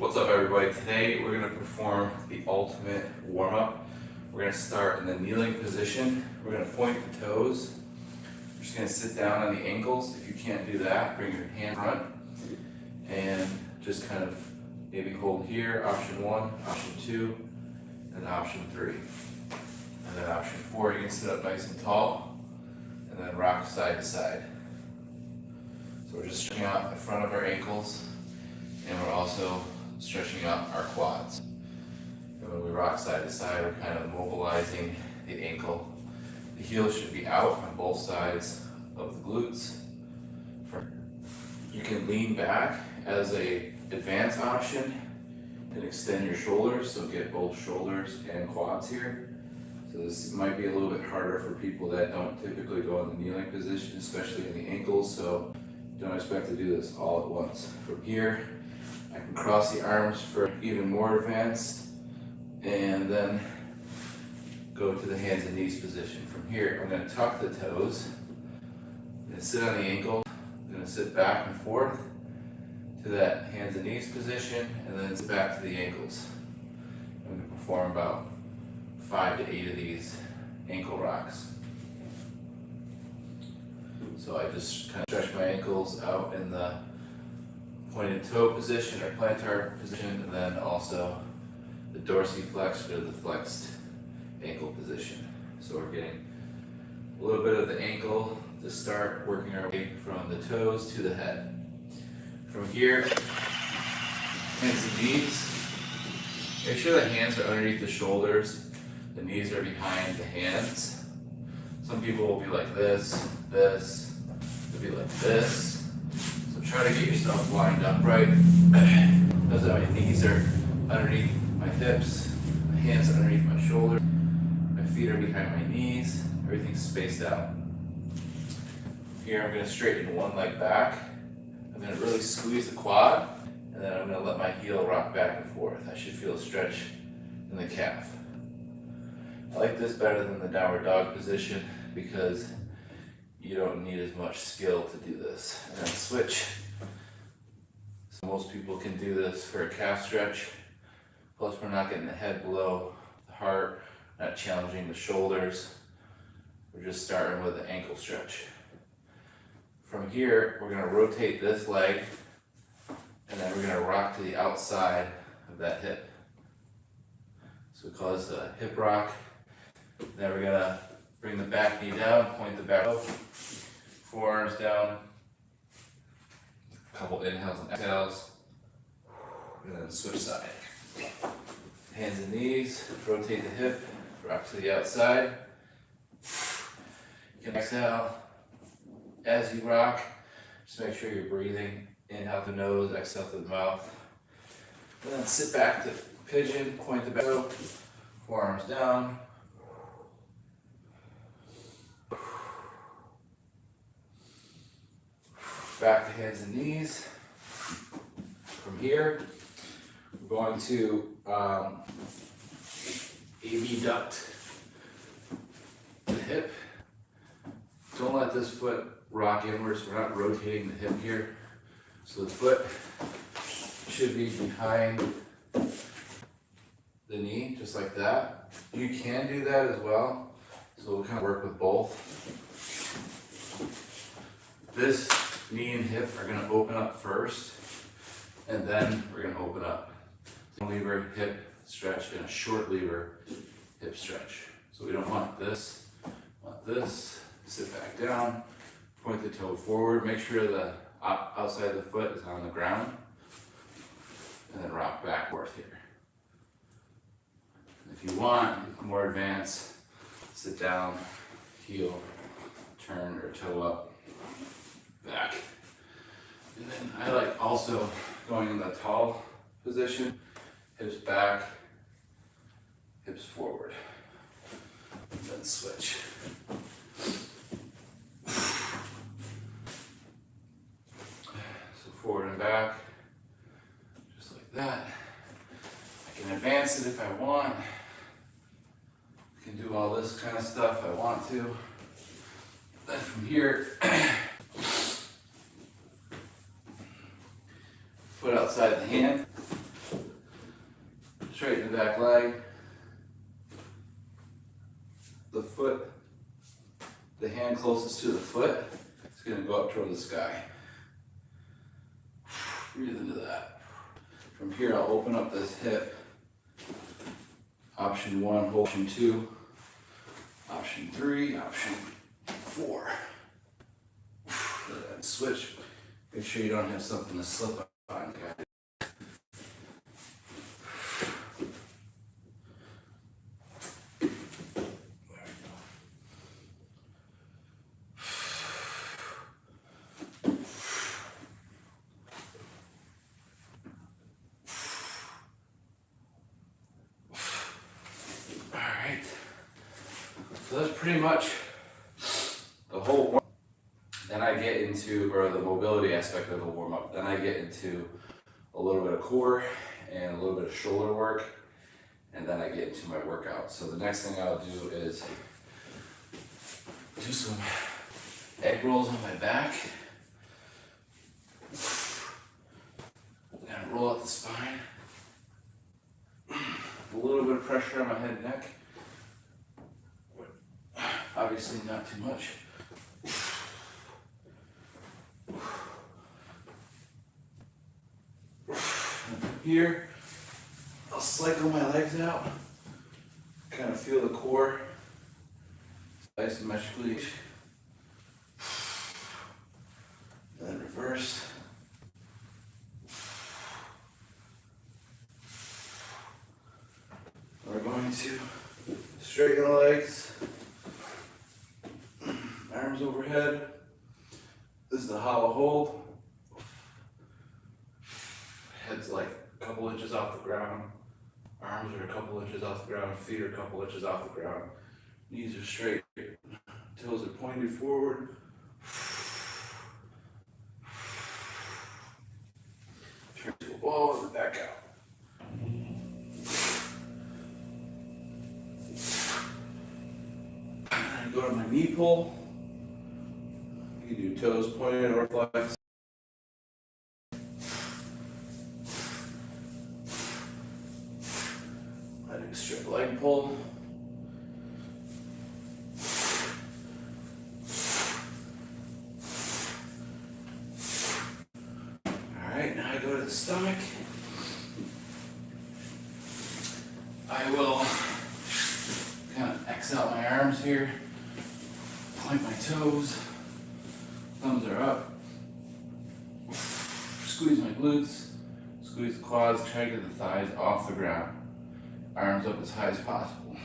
What's up everybody? Today we're going to perform the ultimate warm-up. We're going to start in the kneeling position. We're going to point the toes. We're just going to sit down on the ankles. If you can't do that, bring your hand front and just kind of maybe hold here, option 1, option 2, and option 3. And then option 4, you can sit up nice and tall and then rock side to side. So we're just stretching out the front of our ankles and we're also stretching out our quads. And when we rock side to side, we're kind of mobilizing the ankle. The heel should be out on both sides of the glutes. You can lean back as a advanced option and extend your shoulders, so get both shoulders and quads here. So this might be a little bit harder for people that don't typically go in the kneeling position, especially in the ankles, so don't expect to do this all at once. From here, I can cross the arms for even more advanced and then go to the hands and knees position. From here, I'm going to tuck the toes, I'm going to sit on the ankle, I'm going to sit back and forth to that hands and knees position and then sit back to the ankles. I'm going to perform about 5 to 8 of these ankle rocks. So I just kind of stretch my ankles out in the pointed toe position or plantar position, and then also the dorsiflexed or the flexed ankle position. So we're getting a little bit of the ankle to start working our way from the toes to the head. From here, hands and knees. Make sure the hands are underneath the shoulders, the knees are behind the hands. Some people will be like this, they'll be like this. So try to get yourself lined up right. Notice that my knees are underneath my hips, my hands are underneath my shoulders, my feet are behind my knees, everything's spaced out. Here I'm going to straighten one leg back. I'm going to really squeeze the quad, and then I'm going to let my heel rock back and forth. I should feel a stretch in the calf. I like this better than the downward dog position because you don't need as much skill to do this. And then switch. So most people can do this for a calf stretch. Plus we're not getting the head below the heart, not challenging the shoulders. We're just starting with the ankle stretch. From here, we're going to rotate this leg and then we're going to rock to the outside of that hip. So we call this a hip rock. Then we're going to bring the back knee down, point the back up, forearms down, a couple inhales and exhales, and then switch side. Hands and knees, rotate the hip, rock to the outside. You can exhale as you rock. Just make sure you're breathing. Inhale through the nose, exhale through the mouth. And then sit back to pigeon, point the back up, forearms down. Back to hands and knees. From here, we're going to abduct the hip. Don't let this foot rock inwards. We're not rotating the hip here. So the foot should be behind the knee, just like that. You can do that as well. So we'll kind of work with both. This knee and hip are going to open up first, and then we're going to open up. Lever, hip stretch, and a short lever, hip stretch. So we don't want this, sit back down, point the toe forward, make sure the outside of the foot is on the ground, and then rock back forth here. If you want more advanced, sit down, heel, turn or toe up, back. And then I like also going in the tall position, hips back, hips forward, and then switch. So forward and back, just like that. I can advance it if I want. I can do all this kind of stuff if I want to. Then from here, foot outside the hand, Straighten the back leg. The foot, the hand closest to the foot is going to go up toward the sky. Breathe into that. From here, I'll open up this hip. Option 1, option 2, option 3, option 4. And switch. Make sure you don't have something to slip on. Alright, so that's pretty much the whole warm-up. Then I get into, or the mobility aspect of the warm-up, then I get into a little bit of core and a little bit of shoulder work, and then I get into my workout. So the next thing I'll do is do some egg rolls on my back, and roll out the spine. A little bit of pressure on my head and neck. Obviously not too much. And from here, I'll cycle my legs out. Kind of feel the core. Isometrically. And then reverse. We're going to straighten the legs, arms overhead. This is the hollow hold. Head's like a couple inches off the ground. Arms are a couple inches off the ground. Feet are a couple inches off the ground. Knees are straight. Toes are pointed forward. Turn to a ball and back out. Go to my knee pull. You can do toes pointed or flexed. I do straight leg pull. Alright, now I go to the stomach. I will kind of X out my arms here. Point my toes, thumbs are up, squeeze my glutes, squeeze the quads, try to get the thighs off the ground, arms up as high as possible.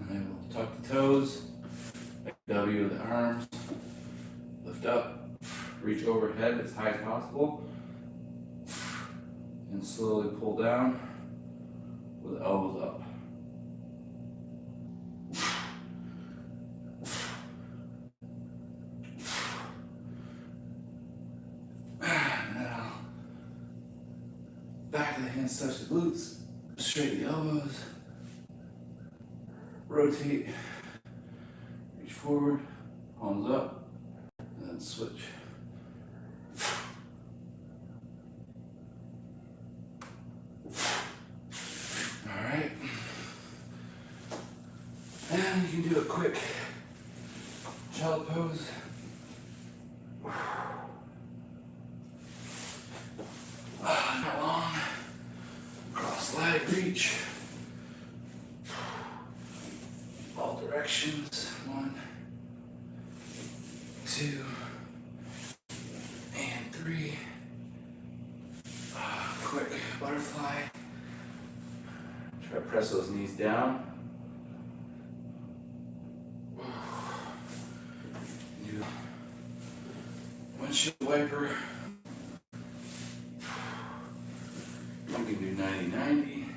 And then we'll tuck the toes, W with the arms, lift up, reach overhead as high as possible. And slowly pull down with the elbows up. Now, back of the hands touch the glutes, straighten the elbows, rotate, reach forward, palms up, and then switch. Alright, and you can do a quick child pose. Not long, cross leg reach, all directions, 1, 2, and 3, quick butterfly. Try to press those knees down. Do windshield wiper. You can do 90-90.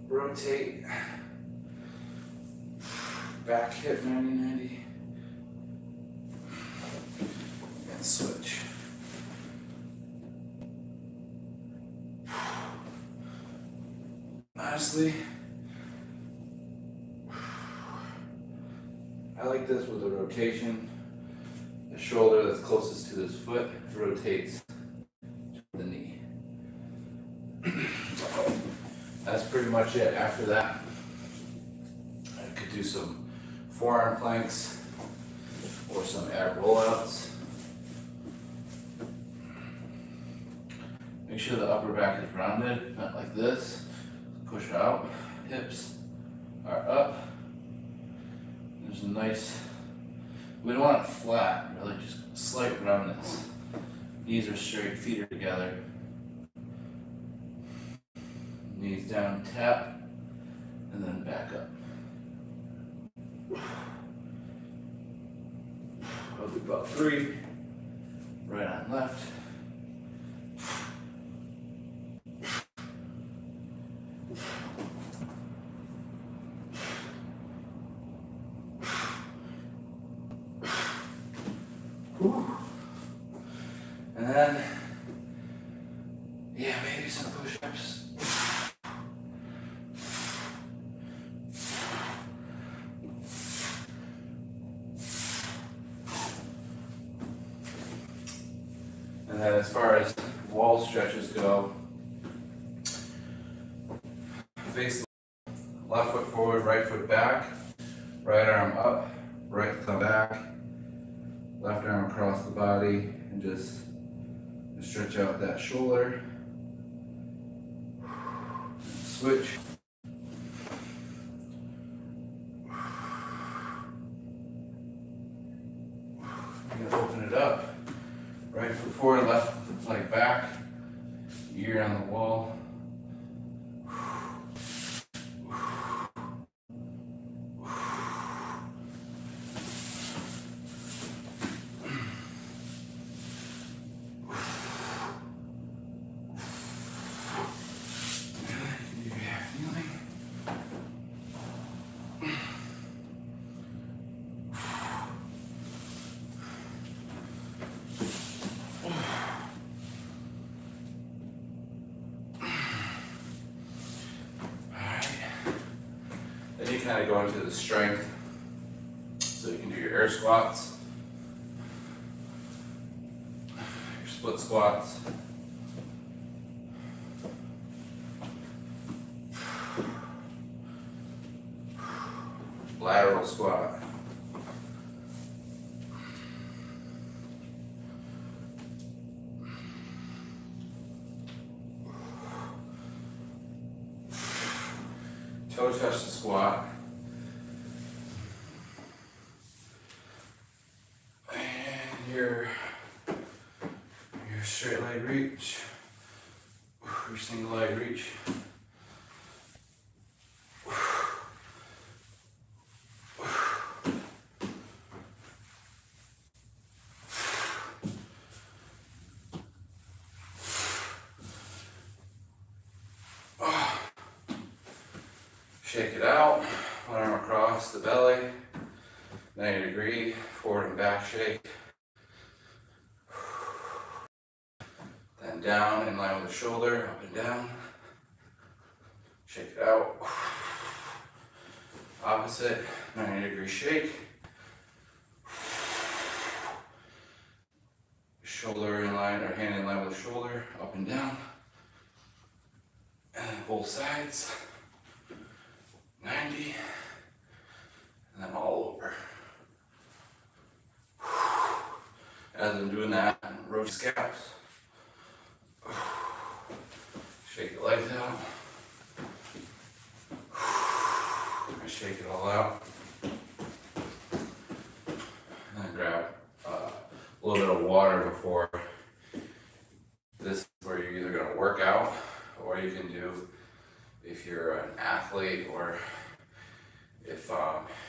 Rotate. Back hip 90-90. And switch. Honestly, I like this with a rotation. the shoulder that's closest to his foot rotates to the knee. That's pretty much it. After that, I could do some forearm planks or some ab rollouts. Make sure the upper back is rounded, not like this. Push out, hips are up. There's a nice, we don't want it flat, really just slight roundness. Knees are straight, feet are together. Knees down, tap, and then back up. I'll do about 3, right on left. And then, yeah, maybe some push-ups. And then as far as wall stretches go, face left foot forward, right foot back, right arm up, right thumb back, left arm across the body, and just stretch out that shoulder. Switch. You're gonna open it up. Right foot forward, left leg back. Ear on the wall. Then you kind of go into the strength. So you can do your air squats, your split squats, lateral squat. Toe touch the squat. And your straight leg reach, your single leg reach. Shake it out, one arm across the belly, 90-degree, forward and back shake. Then down in line with the shoulder, up and down. Shake it out. Opposite, 90-degree shake. Shoulder in line, or hand in line with the shoulder, up and down. And then both sides. 90, and then all over. As I'm doing that, rotate scalps. Shake the legs out. Shake it all out. And then grab a little bit of water before. This is where you're either going to work out, or you can do, if you're an athlete, or if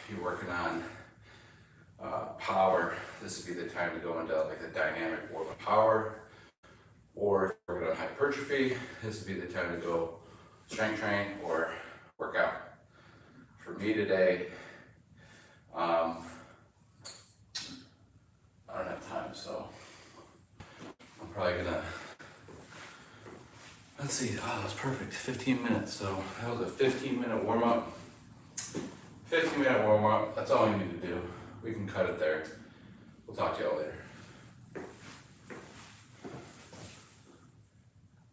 you're working on power, this would be the time to go into like the dynamic warm of power. Or if you're working on hypertrophy, this would be the time to go strength train or work out. For me today, I don't have time, so I'm probably gonna, let's see, oh, that's perfect, 15 minutes. So that was a 15-minute warm-up. 15-minute warm-up, that's all we need to do. We can cut it there. We'll talk to y'all later.